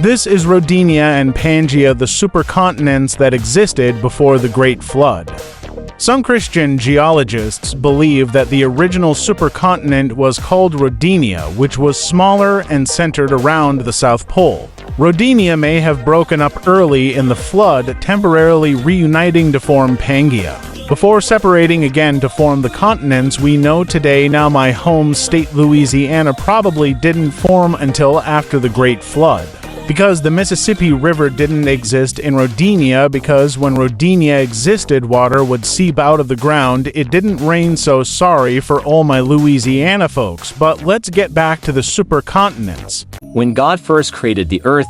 This is Rodinia and Pangaea, the supercontinents that existed before the Great Flood. Some Christian geologists believe that the original supercontinent was called Rodinia, which was smaller and centered around the South Pole. Rodinia may have broken up early in the flood, temporarily reuniting to form Pangaea, before separating again to form the continents we know today. Now, my home state Louisiana probably didn't form until after the Great Flood, because the Mississippi River didn't exist in Rodinia, because when Rodinia existed, water would seep out of the ground. It didn't rain, so sorry for all my Louisiana folks. But let's get back to the supercontinents. When God first created the Earth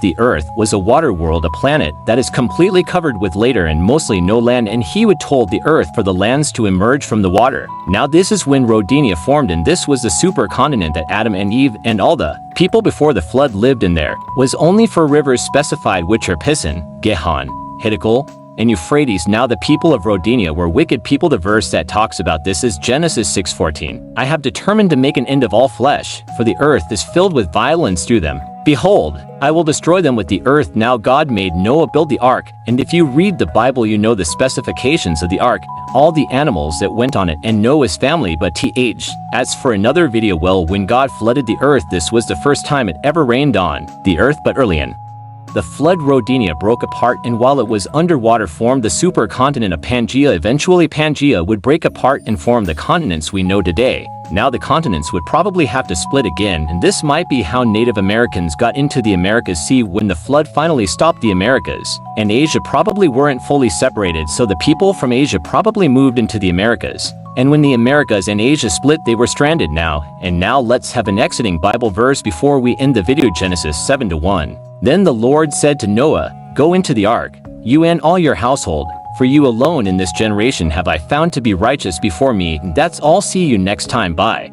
was a water world, a planet that is completely covered with later and mostly no land, and he would told the Earth for the lands to emerge from the water. Now this is when Rodinia formed, and this was the supercontinent that Adam and Eve and all the people before the flood lived in. There was only 4 rivers specified, which are Pison, Gihon, Hiddekel, and Euphrates. Now the people of Rodinia were wicked people. The verse that talks about this is Genesis 6:14. I have determined to make an end of all flesh, for the earth is filled with violence through them. Behold, I will destroy them with the earth. Now God made Noah build the ark, and if you read the Bible you know the specifications of the ark, all the animals that went on it, and Noah's family. But as for another video, well, when God flooded the earth, this was the first time it ever rained on the earth, but early in the flood Rodinia broke apart, and while it was underwater formed the supercontinent of Pangaea. Eventually Pangaea would break apart and form the continents we know today. Now the continents would probably have to split again, and this might be how Native Americans got into the Americas. See, when the flood finally stopped, the Americas and Asia probably weren't fully separated, so the people from Asia probably moved into the Americas. And when the Americas and Asia split, they were stranded now. And now let's have an exiting Bible verse before we end the video. Genesis 7:1. Then the Lord said to Noah, Go into the ark, you and all your household, for you alone in this generation have I found to be righteous before me. That's all. See you next time. Bye.